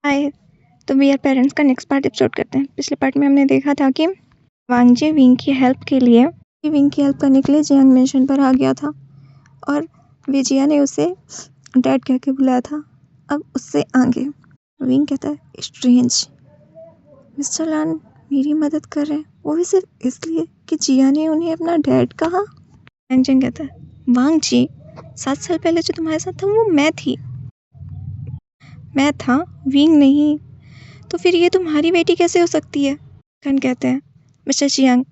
हाय। तो we are parents का next part episode करते हैं। पिछले पार्ट में हमने देखा था कि वांगजी विंग की हेल्प करने के लिए जियांग मेंशन पर आ गया था और विजिया ने उसे डैड कह के बुलाया था। अब उससे आगे विंग कहता है स्ट्रेंज, मिस्टर लान मेरी मदद कर रहे हैं, वो भी सिर्फ इसलिए कि जिया ने उन्हें अपना डैड कहा। जियांग कहता है वांगजी 7 साल पहले जो तुम्हारे साथ था वो मैं था, विंग नहीं। तो फिर ये तुम्हारी बेटी कैसे हो सकती है? कन कहते हैं mister Chiang,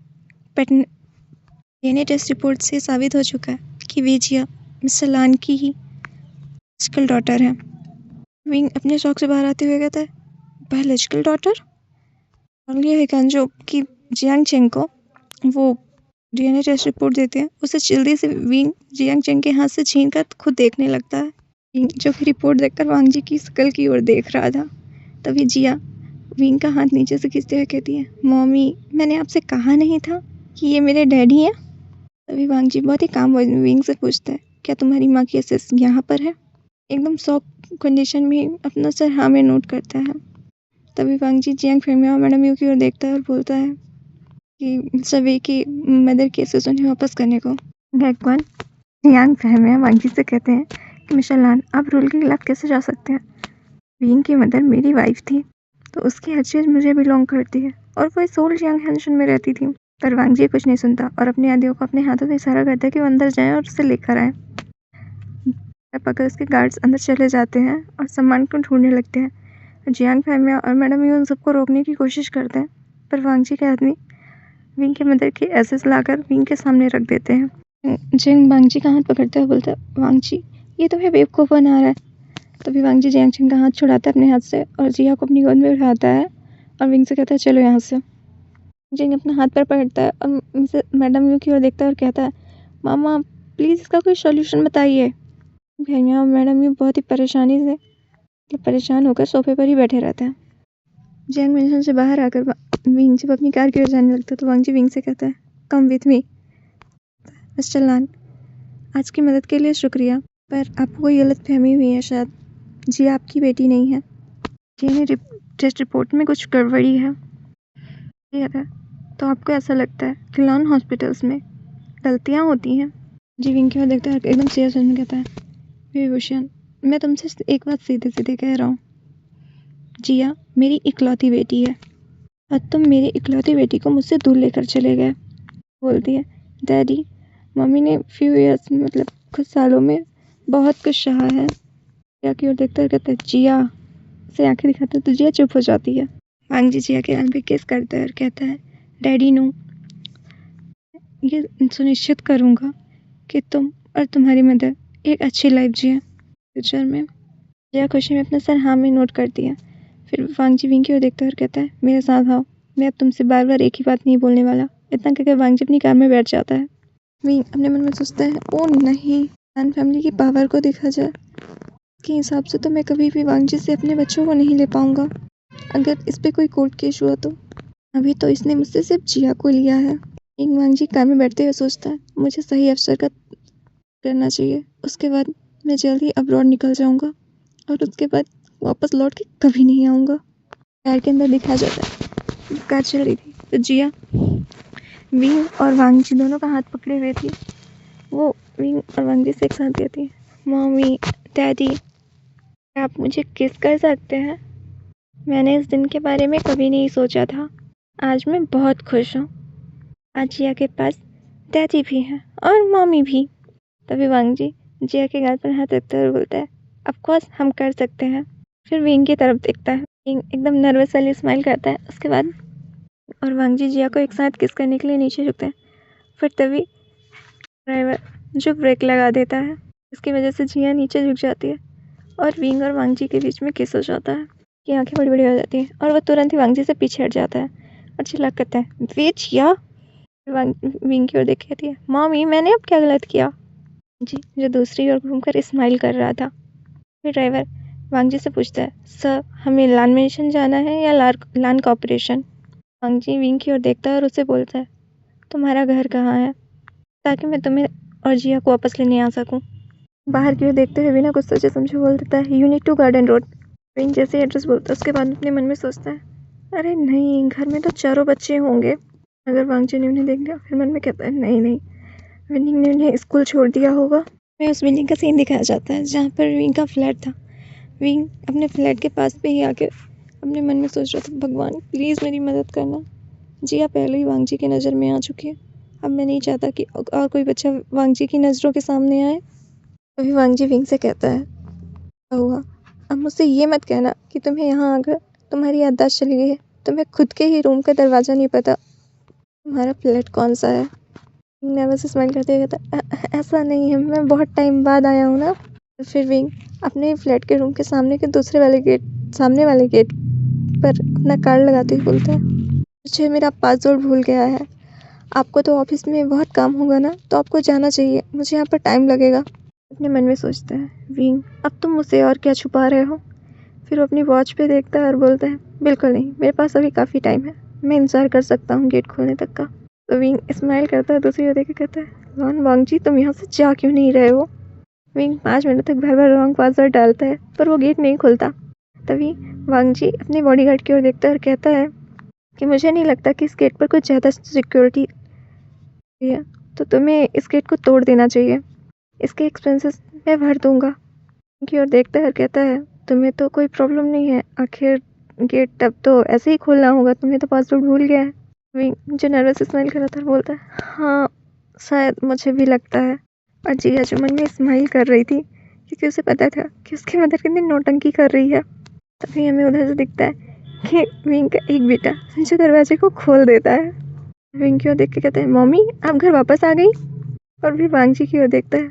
DNA test report से साबित हो चुका है कि विजिया मिस्टर लान की ही बायोलॉजिकल डॉटर है। विंग अपने शौक से बाहर आते हुए कहता है बायोलॉजिकल डॉटर? और ये है जो कि जियांग चेंग को वो डीएनए टेस्ट रिपोर्ट देते हैं, उसे जल्दी से विंग जियांग चेंग के हाथ से छीन कर खुद देखने लगता है, जो कि रिपोर्ट देखकर वांगजी की शकल की ओर देख रहा था। तभी जिया विंग का हाथ नीचे से खींचते हुए कहती है मम्मी, मैंने आपसे कहा नहीं था कि ये मेरे डैडी हैं? तभी वांगजी बहुत ही काम विंग से पूछता है क्या तुम्हारी माँ की एसेस यहाँ पर है? एकदम शॉक कंडीशन में अपना सर हाँ में नोट करता है। तभी वांगजी जियांग फैमिया और मैडम यू की ओर देखता है और बोलता है कि सभी की मदर की एसेस उन्हें वापस करने को। गैकवान जियांग फैमिया वांगजी से कहते हैं कि मिस्टर लान, आप रूल के खिलाफ कैसे जा सकते हैं? विंग की मदर मेरी वाइफ थी तो उसकी हर चीज़ मुझे बिलोंग करती है और वो सोल जियांग हैंशन में रहती थी। पर वांगजी कुछ नहीं सुनता और अपने आदियों को अपने हाथों से इशारा करता है कि वो अंदर जाएं और उसे लेकर आए। पकड़ उसके गार्ड्स अंदर चले जाते हैं और सामान को ढूंढने लगते हैं। जियांग फैमिया और मैडम यू उन सबको रोकने की कोशिश करते हैं, पर वांगजी के आदमी विंग के मदर की एसेस लाकर विंग के सामने रख देते हैं। जियांग वांगजी का हाथ पकड़ते हुए बोलता है वांगजी, ये तुम्हें बेवकूफ़ बना रहा है। तभी वांगजी जियांग चेंग का हाथ छुड़ाता है अपने हाथ से और जिया को अपनी गोद में उठाता है और विंग से कहता है चलो यहाँ से। जियांग अपना हाथ पर पकड़ता है और मैडम यू की ओर देखता है और कहता है मामा प्लीज़ इसका कोई सॉल्यूशन बताइए। भैया और मैडम यू बहुत ही परेशान होकर सोफे पर ही बैठे रहते हैं। जियांग मेंशन से बाहर आकर विंग जब अपनी कार की ओर जाने लगता है तो वांगजी विंग से कहता है कम विथ मी। मिस्टर लान, आज की मदद के लिए शुक्रिया, पर आपको कोई गलत फहमी हुई है शायद। जी आपकी बेटी नहीं है। डीएनए टेस्ट रिपोर्ट में कुछ गड़बड़ी है। तो आपको ऐसा लगता है कि लॉन हॉस्पिटल्स में गलतियाँ होती हैं? जी विंग की ओर देखता है एकदम सीरियस में कहता है विभूषण, मैं तुमसे एक बात सीधे सीधे कह रहा हूँ, जिया मेरी इकलौती बेटी है और तुम मेरी इकलौती बेटी को मुझसे दूर लेकर चले गए। बोलती है डैडी, मम्मी ने फ्यू ईयर्स मतलब कुछ सालों में बहुत कुछ सहा है। जिया की ओर देखता है कहता है जिया से आंखें दिखाता है तो जिया चुप हो जाती है। वांगजी जिया के कान पे किस करता है और कहता है डैडी नो, ये सुनिश्चित करूँगा कि तुम और तुम्हारी मदर एक अच्छी लाइफ जिए फ्यूचर में। जिया खुशी में अपना सर हाँ में नोट करती है। फिर वांगजी विंग की ओर देखता है और कहता है मेरे साथ आओ, मैं अब तुमसे बार बार एक ही बात नहीं बोलने वाला। इतना कहकर वांगजी अपनी कार में बैठ जाता है। विंग अपने मन में सोचता है ओ नहीं, लान फैमिली की पावर को देखा जाए के हिसाब से तो मैं कभी भी वांगजी से अपने बच्चों को नहीं ले पाऊंगा। अगर इस पे कोई कोर्ट केस हुआ तो अभी तो इसने मुझसे सिर्फ जिया को लिया है। विंग वांगजी कार में बैठते हुए सोचता है मुझे सही अवसर का करना चाहिए, उसके बाद मैं जल्द ही अब्रॉड निकल जाऊंगा और उसके बाद वापस लौट के कभी नहीं आऊँगा। कार के अंदर दिखाया जाता है कार चल रही थी तो जिया विंग और वांगजी दोनों का हाथ पकड़े हुए थी। वो विंग और वांगजी से एक साथ कहती है मम्मी डैडी, आप मुझे किस कर सकते हैं? मैंने इस दिन के बारे में कभी नहीं सोचा था। आज मैं बहुत खुश हूँ। आज जिया के पास डैडी भी हैं और मम्मी भी। तभी वांगजी जिया के गाल पर हाथ रखते हुए बोलता है ऑफ कोर्स हम कर सकते हैं। फिर विंग की तरफ देखता है। विंग एकदम नर्वस वाली स्माइल करता है। उसके बाद और वांगजी जिया को एक साथ किस करने के लिए नीचे झुकते हैं। फिर तभी ड्राइवर जो ब्रेक लगा देता है, इसकी वजह से जिया नीचे झुक जाती है और विंग और वांगजी के बीच में किस हो जाता है कि आंखें बड़ी बड़ी हो जाती हैं और वह तुरंत ही वांगजी से पीछे हट जाता है और चिल्ला करता है वे जिया। विंग की ओर देख कहती है मम्मी मैंने अब क्या गलत किया? जी जो दूसरी ओर घूमकर स्माइल कर रहा था। फिर ड्राइवर वांगजी से पूछता है सर हमें लान मिशन जाना है या लान कॉर्पोरेशन? वांगजी विंग की ओर देखता है और उसे बोलता है तुम्हारा घर कहाँ है ताकि मैं तुम्हें और जिया को वापस लेने आ सकूं। बाहर की ओर देखते हुए बिना कुछ सोचे समझे बोल देता है यूनिट 2 गार्डन रोड। विंग जैसे एड्रेस बोलता है उसके बाद अपने मन में सोचता है, अरे नहीं, घर में तो चारों बच्चे होंगे, अगर वांगजी ने उन्हें देख लिया। फिर मन में कहता है, नहीं नहीं, विंग ने उन्हें स्कूल छोड़ दिया होगा। मैं उस बिल्डिंग का सीन दिखाया जाता है जहाँ पर विंग का फ्लैट था। विंग अपने फ्लैट के पास पे ही आके अपने मन में सोच रहा था, भगवान प्लीज़ मेरी मदद करना। जिया पहले ही वांगजी की नज़र में आ चुकी है, अब मैं नहीं चाहता कि और कोई बच्चा वांगजी की नज़रों के सामने आए। तभी वांगजी विंग से कहता है, क्या हुआ? अब मुझसे ये मत कहना कि तुम्हें यहाँ आकर तुम्हारी याददाश्त चली गई है, तुम्हें खुद के ही रूम का दरवाज़ा नहीं पता, तुम्हारा फ्लैट कौन सा है। नेवर से स्माइल करते हुए कहता है, ऐसा नहीं है, मैं बहुत टाइम बाद आया हूँ ना। फिर विंग अपने फ्लैट के रूम के सामने के सामने वाले गेट पर अपना कार्ड लगाते हुए बोलता है, मुझे मेरा पासवर्ड भूल गया है, आपको तो ऑफिस में बहुत काम होगा ना, तो आपको जाना चाहिए, मुझे यहाँ पर टाइम लगेगा। अपने मन में सोचता है, विंग अब तुम मुझसे और क्या छुपा रहे हो। फिर वो अपनी वॉच पे देखता है और बोलता है, बिल्कुल नहीं, मेरे पास अभी काफ़ी टाइम है, मैं इंतज़ार कर सकता हूँ गेट खोलने तक का। तो विंग स्माइल करता है, दूसरी ओर देख के कहता है, लॉन वांगजी तुम यहाँ से जा क्यों नहीं रहे हो। विंग 5 मिनट तक भर भर रॉन्ग पासवर्ड डालता है पर वो गेट नहीं खुलता। तभी वांगजी अपने बॉडीगार्ड की ओर देखता है और कहता है कि मुझे नहीं लगता कि इस गेट पर कुछ ज़्यादा सिक्योरिटी है, तो तुम्हें इस गेट को तोड़ देना चाहिए, इसके एक्सपेंसेस मैं भर दूंगा। की ओर देखता है और कहता है, तुम्हें तो कोई प्रॉब्लम नहीं है, आखिर गेट तब तो ऐसे ही खोलना होगा, तुम्हें तो पासवर्ड भूल गया है। विंग जो नर्वस स्माइल कर रहा था बोलता है, हाँ शायद मुझे भी लगता है। और जिया जो मन में स्माइल कर रही थी क्योंकि उसे पता था कि उसकी मदर कितनी नौटंकी कर रही है। तभी हमें उधर से दिखता है कि विंग का एक बेटा जो दरवाजे को खोल देता है। विंग की ओर देख के कहता है, मम्मी आप घर वापस आ गई। और फिर वांगजी की ओर देखता है,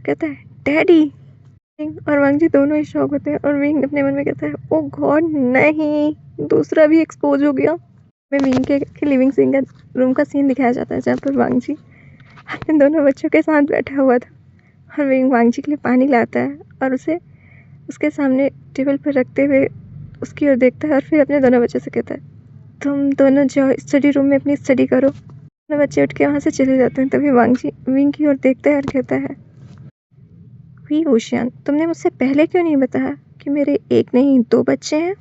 कहता है, डैडी। विंग और वांगजी दोनों ही शॉक होते हैं और विंग अपने मन में कहता है, ओ गॉड नहीं, दूसरा भी एक्सपोज हो गया। में विंग के लिविंग सीन का रूम का सीन दिखाया जाता है जहाँ पर वांगजी अपने दोनों बच्चों के साथ बैठा हुआ था और विंग वांगजी के लिए पानी लाता है और उसे उसके सामने टेबल पर रखते हुए उसकी ओर देखता है और फिर अपने दोनों बच्चों से कहता है, तुम दोनों जाओ स्टडी रूम में अपनी स्टडी करो। दोनों बच्चे उठ के वहाँ से चले जाते हैं। तभी वांगजी विंग की ओर देखता है और कहता है, वी ओशियन, तुमने मुझसे पहले क्यों नहीं बताया कि मेरे एक नहीं 2 बच्चे हैं,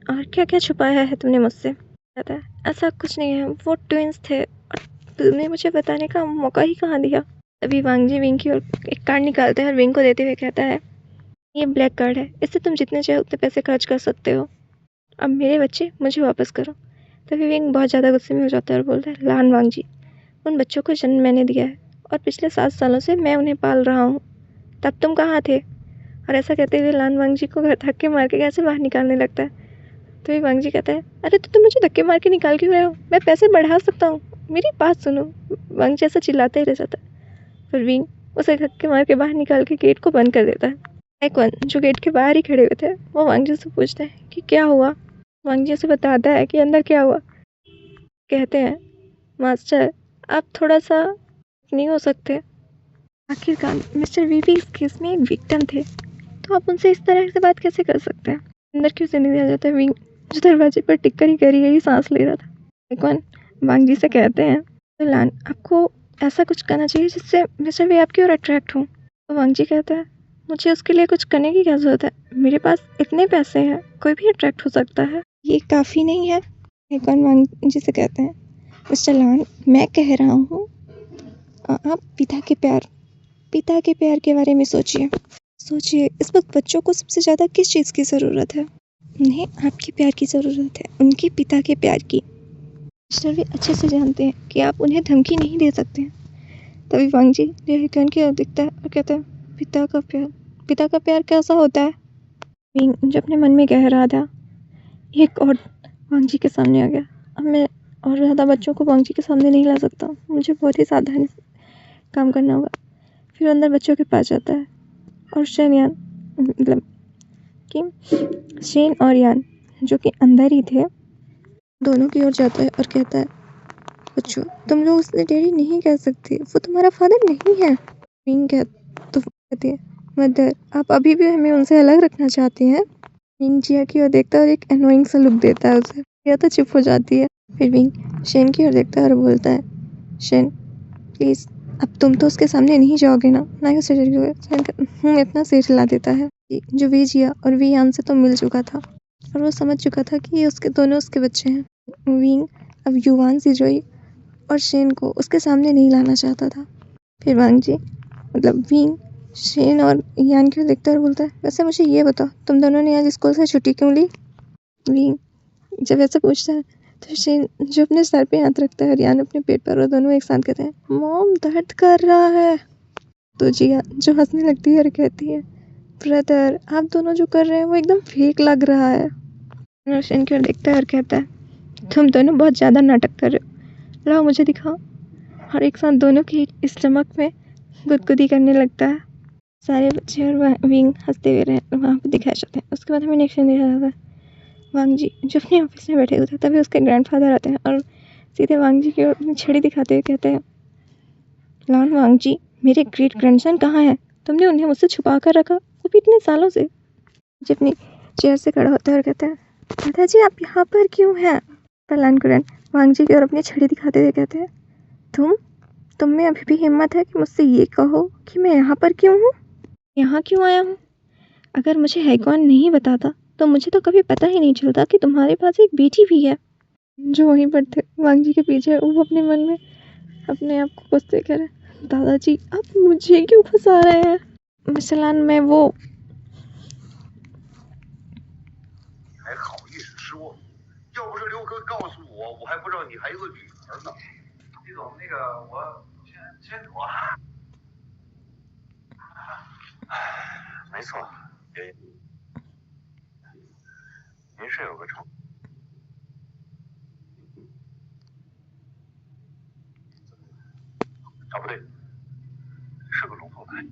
और क्या क्या छुपाया है तुमने मुझसे। कहता है, ऐसा कुछ नहीं है, वो ट्विंस थे और तुमने मुझे बताने का मौका ही कहाँ दिया। तभी वांगजी विंग की ओर एक कार्ड निकालता है और विंग को देते हुए कहता है, ये ब्लैक कार्ड है, इससे तुम जितने चाहे उतने पैसे खर्च कर सकते हो, अब मेरे बच्चे मुझे वापस करो। तभी विंग बहुत ज़्यादा गुस्से में हो जाता है और बोलता है, लान वांगजी, उन बच्चों को जन्म मैंने दिया है और पिछले 7 सालों से मैं उन्हें पाल रहा हूँ, तब तुम कहाँ थे। और ऐसा कहते हुए लान वांगजी को घर धक्के मार के कैसे बाहर निकालने लगता है। तो वांगजी कहता है, अरे तो तुम मुझे धक्के मार के निकाल क्यों रहे हो, मैं पैसे बढ़ा सकता हूँ, मेरी बात सुनो। वांगजी ऐसा चिल्लाते ही रह जाता है। फिर विंग उसे धक्के मार के बाहर निकाल के गेट को बंद कर देता है। एक्वन जो गेट के बाहर ही खड़े हुए थे वो वांगजी से पूछते हैं कि क्या हुआ। वांगजी उसे बताता है कि अंदर क्या हुआ। कहते हैं, मास्टर आप थोड़ा सा नहीं हो सकते, आखिरकार मिस्टर वीवी इस केस में एक विक्टिम थे, तो आप उनसे इस तरह से बात कैसे कर सकते हैं। अंदर क्यों से नहीं दिया जाता है। विंग जो दरवाजे पर टिक कर ही करी गई सांस ले रहा था। एक्वन वांगजी से कहते हैं, तो लान आपको ऐसा कुछ करना चाहिए जिससे मिस्टर वी आपकी ओर अट्रैक्ट हो। तो वांगजी कहता है, मुझे उसके लिए कुछ करने की क्या ज़रूरत है, मेरे पास इतने पैसे हैं, कोई भी अट्रैक्ट हो सकता है, ये काफ़ी नहीं है। एक्वन वांगजी से कहते हैं, मिस्टर लान मैं कह रहा हूँ आप पिता के प्यार के बारे में सोचिए इस वक्त बच्चों को सबसे ज़्यादा किस चीज़ की ज़रूरत है। उन्हें आपके प्यार की ज़रूरत है, उनके पिता के प्यार की। मिस्टर वी अच्छे से जानते हैं कि आप उन्हें धमकी नहीं दे सकते हैं। तभी वांगजी एक्वन की ओर दिखता है और कहता है, पिता का प्यार कैसा होता है। विंग जो अपने मन में कह रहा था, एक और वांगजी के सामने आ गया, अब मैं और ज़्यादा बच्चों को वांगजी के सामने नहीं ला सकता, मुझे बहुत ही सावधानी से काम करना होगा। फिर अंदर बच्चों के पास जाता है और शेन और यान जो कि अंदर ही थे दोनों की ओर जाता है और कहता है, बच्चों तुम लोग उससे डैडी नहीं कह सकते, वो तुम्हारा फादर नहीं है। विंग कहती है, मदर आप अभी भी हमें उनसे अलग रखना चाहती हैं। विंग जिया की ओर देखता है और एक एनोइंग सा लुक देता है उसे। जिया तो चुप हो जाती है। फिर विंग शेन की ओर देखता है और बोलता है, शेन प्लीज़ अब तुम तो उसके सामने नहीं जाओगे ना ही उसे। इतना सिर हिला देता है। जो वी जिया और वी यान से तो मिल चुका था और वो समझ चुका था कि ये उसके दोनों उसके बच्चे हैं। विंग अब युवान सिजोई और शेन को उसके सामने नहीं लाना चाहता था। फिर वांग जी मतलब विंग शेन और यान को देखता और बोलता है, वैसे मुझे ये बताओ तुम दोनों ने आज स्कूल से छुट्टी क्यों ली? विंग जब ऐसा पूछता है तो शेन जो अपने सर पे हाथ रखता है और यान अपने पेट पर, और दोनों एक साथ कहते हैं मॉम दर्द कर रहा है। तो जिया जो हंसने लगती है और कहती है, ब्रदर आप दोनों जो कर रहे हैं वो एकदम फेक लग रहा है। और शेन की ओर देखता है और कहता है, तुम दोनों बहुत ज़्यादा नाटक कर रहे हो, लाओ मुझे दिखाओ। और एक साथ दोनों की स्टमक में गुदगुदी करने लगता है। सारे बच्चे और विंग हंसते हुए वहाँ पर दिखाए जाते हैं। उसके बाद हमें नेक्स्ट सीन दिखाया जाता है, वांग जी जो अपने ऑफिस में बैठे हुए थे, तभी उसके ग्रैंडफादर आते हैं और सीधे वांग जी की ओर अपनी छड़ी दिखाते हुए कहते हैं, लॉर्ड वांग जी मेरे ग्रेट ग्रैंडसन कहाँ हैं? तुमने उन्हें मुझसे छुपा कर रखा, वो भी इतने सालों से। जी अपनी चेयर से खड़ा होता है और कहता है, दादाजी आप यहाँ पर क्यों हैं? लॉर्ड ग्रैंड वांग जी की ओर अपनी छड़ी दिखाते हुए कहते हैं, तुम में अभी भी हिम्मत है कि मुझसे ये कहो कि मैं यहाँ पर क्यों हूँ? यहाँ क्यों आया हूँ? अगर मुझे हैकॉन नहीं बताता तो मुझे तो कभी पता ही नहीं चलता कि तुम्हारे पास एक बेटी भी है। जो वहीं पर थे वांग जी के पीछे, वो अपने मन में अपने आप को कोसते कह रहे, दादाजी आप मुझे क्यों फंसा रहे हैं? मसलन मैं वो 还好意思说，要不是刘哥告诉我，我还不知道你还有个女儿呢。李总，那个我先走啊。没错，您是有个仇。啊，不对，是个龙凤胎。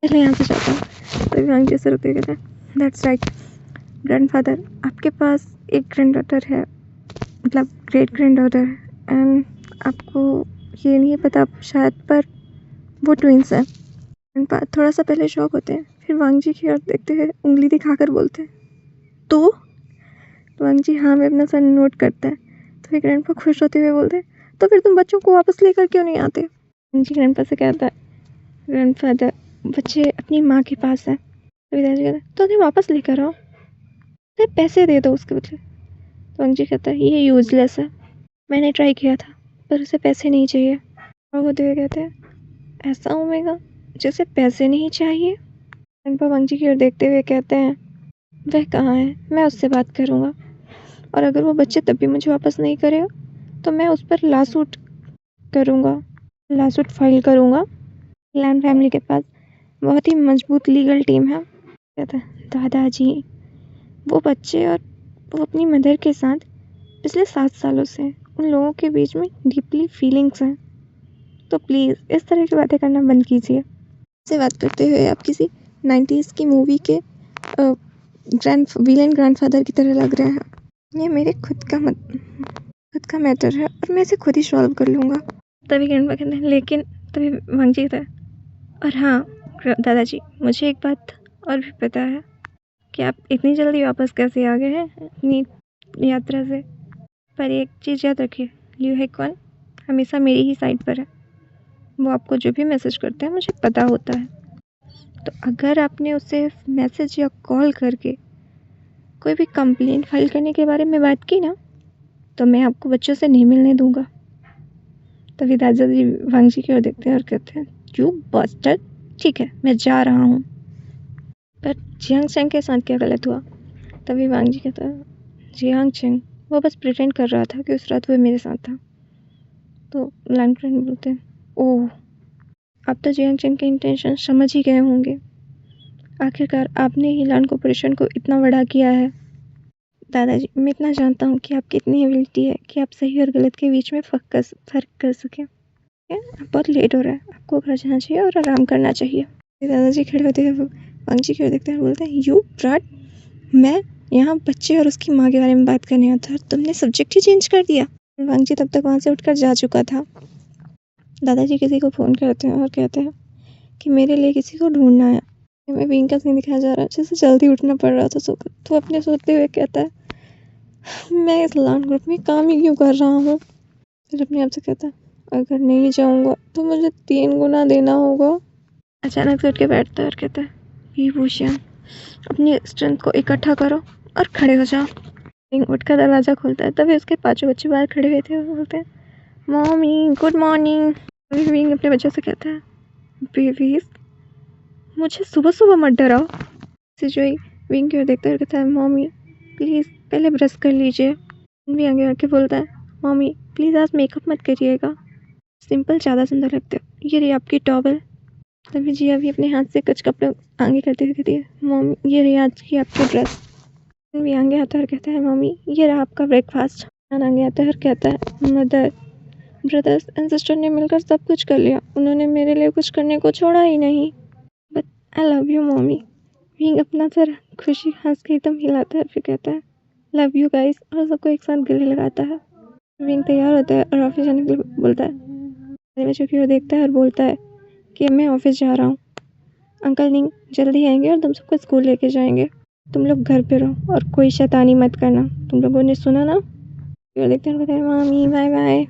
पहले यहाँ से जाता हूँ। तभी वांग जी से रुकते कहते हैं, दैट्स राइट ग्रैंडफादर, आपके पास एक ग्रैंड डॉटर है, मतलब ग्रेट ग्रैंड डॉटर, एंड आपको ये नहीं पता शायद, पर वो ट्विंस हैं। ग्रैंडपा थोड़ा सा पहले शॉक होते हैं, फिर वांग जी की ओर देखते हुए उंगली दिखाकर बोलते हैं, तो वांग जी हाँ में अपना सर नोट करता है। तो फिर ग्रैंडपा खुश होते हुए बोलते हैं, तो फिर तुम बच्चों को वापस लेकर क्यों नहीं आते? वांग जी ग्रैंडपा से कहता है, ग्रैंडफादर बच्चे अपनी माँ के पास हैं। तो पिताजी कहते हैं, तो उन्हें वापस लेकर आओ, तो पैसे दे दो उसके बदले। तो वांग जी कहता है, ये यूजलेस है, मैंने ट्राई किया था पर उसे पैसे नहीं चाहिए। और वो हुए कहते हैं, ऐसा ओमेगा जैसे पैसे नहीं चाहिए? ग्रैंडपा वांग जी की ओर देखते हुए कहते हैं, वह कहाँ है, मैं उससे बात करूँगा, और अगर वो बच्चे तब भी मुझे वापस नहीं करेगा तो मैं उस पर लासूट करूँगा, लासूट फाइल करूँगा। लैंड फैमिली के पास बहुत ही मजबूत लीगल टीम है। कहता है, दादाजी वो बच्चे और वो अपनी मदर के साथ पिछले 7 सालों से उन लोगों के बीच में डीपली फीलिंग्स हैं, तो प्लीज़ इस तरह की बातें करना बंद कीजिए। से बात करते हुए आप किसी 90s की मूवी के विलेन ग्रैंडफादर की तरह लग रहे हैं। ये मेरे खुद का मैटर है और मैं इसे खुद ही सॉल्व कर लूँगा। तभी ग्रैंडपा कहते हैं, लेकिन तभी वांग जी कहता है, और हाँ दादाजी मुझे एक बात और भी पता है कि आप इतनी जल्दी वापस कैसे आ गए हैं अपनी यात्रा से, पर एक चीज़ याद रखिए, लियू हैकॉन हमेशा मेरी ही साइड पर है। वो आपको जो भी मैसेज करते हैं मुझे पता होता है, तो अगर आपने उससे मैसेज या कॉल करके कोई भी कंप्लेंट फाइल करने के बारे में बात की ना, तो मैं आपको बच्चों से नहीं मिलने दूंगा। तभी दादाजी वांग जी की ओर देखते हैं और कहते हैं, यू बास्टर्ड, ठीक है मैं जा रहा हूँ, पर जियांग चेंग के साथ क्या गलत हुआ? तभी वांग जी कहता है, जियांग चेंग वो बस प्रिटेंड कर रहा था कि उस रात वो मेरे साथ था। तो लैंड बोलते हैं, ओह आप तो जियांग चेंग के इंटेंशन समझ ही गए होंगे, आखिरकार आपने ही लैंड कॉर्पोरेशन को इतना बड़ा किया है। दादाजी मैं इतना जानता हूँ कि आपकी इतनी एबिलिटी है कि आप सही और गलत के बीच में फ़र्क कर सकें। बहुत लेट हो रहा है, आपको घर जाना चाहिए और आराम करना चाहिए। दादाजी खड़े होते हैं, वांग जी खड़े देखते हैं और बोलते हैं, यू ब्रॉट, मैं यहाँ बच्चे और उसकी माँ के बारे में बात करने आता था, तुमने सब्जेक्ट ही चेंज कर दिया। वांग जी तब तक वहाँ से उठकर जा चुका था। दादाजी किसी को फ़ोन करते हैं और कहते हैं कि मेरे लिए किसी को ढूंढना है। हमें विंग का सीन दिखाया जा रहा है, जैसे जल्दी उठना पड़ रहा था सोकर। तो अपने सोते हुए कहता है, मैं इस लैंड ग्रुप में काम ही क्यों कर रहा हूँ? फिर अपने आप से कहता है, अगर नहीं जाऊँगा तो मुझे 3 गुना देना होगा। अचानक से उठ के बैठता है और कहता है, विभूषण अपनी स्ट्रेंथ को इकट्ठा करो और खड़े हो जाओ। विंग उठकर दरवाज़ा खोलता है, तभी उसके 5 बच्चे बाहर खड़े हुए थे और बोलते हैं, मॉमी गुड मॉर्निंग। विंग अपने बच्चों से कहता है, बेबीज मुझे सुबह सुबह मत डराओ। से जो विंग की ओर देखता है और कहता है, मॉमी प्लीज़ पहले ब्रश कर लीजिए। भी आगे आके बोलता है, मॉमी प्लीज़ आज मेकअप मत करिएगा, सिंपल ज़्यादा सुंदर लगते हो। ये रही आपकी टॉवल। तभी जिया भी अपने हाथ से कुछ कपड़े आगे करते हुए कहती है, मॉमी ये रही आज की आपकी ड्रेस। भी आगे आता है और कहता है, मॉमी ये रहा आपका ब्रेकफास्ट। आगे आता है और कहता है, मदर ब्रदर्स एंड सिस्टर ने मिलकर सब कुछ कर लिया, उन्होंने मेरे लिए कुछ करने को छोड़ा ही नहीं। But I love you mommy. विंग अपना सर खुशी हंस के एकदम हिलाता है, फिर कहता है, लव यू गाइस, और सबको एक साथ गले लगाता है। विंग तैयार होता है और ऑफिस जाने के लिए बोलता है। बच्चों की ओर देखता है और बोलता है कि मैं ऑफिस जा रहा हूँ, अंकल निंग जल्दी आएंगे और तुम सबको स्कूल लेके जाएंगे। तुम लोग घर पे रहो और कोई शैतानी मत करना, तुम लोगों ने सुना ना। और देखते हैं, कहते हैं मामी बाय बाय।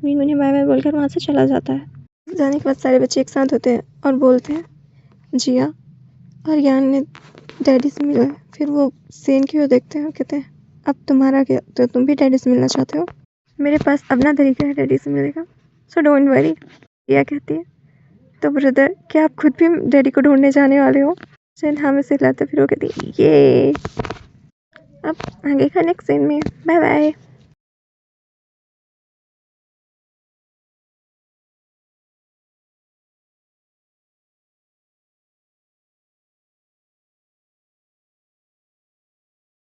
विंग उन्हें बाय बाय बोलकर वहाँ से चला जाता है। जाने के बाद सारे बच्चे एक साथ होते हैं और बोलते हैं, जिया और यान ने डैडी से मिला है। फिर वो सेन की ओर देखते हैं और कहते हैं, अब तुम्हारा क्या, तो तुम भी डैडी से मिलना चाहते हो? मेरे पास अपना तरीका है डैडी से मिलने का, सो डोंट वरी। जिया कहती है, तो ब्रदर क्या आप खुद भी डैडी को ढूंढने जाने वाले हो? सेन हाँ में से लाते, फिर वो कहती है, ये अब आगे का नेक्स्ट सीन में। Bye bye.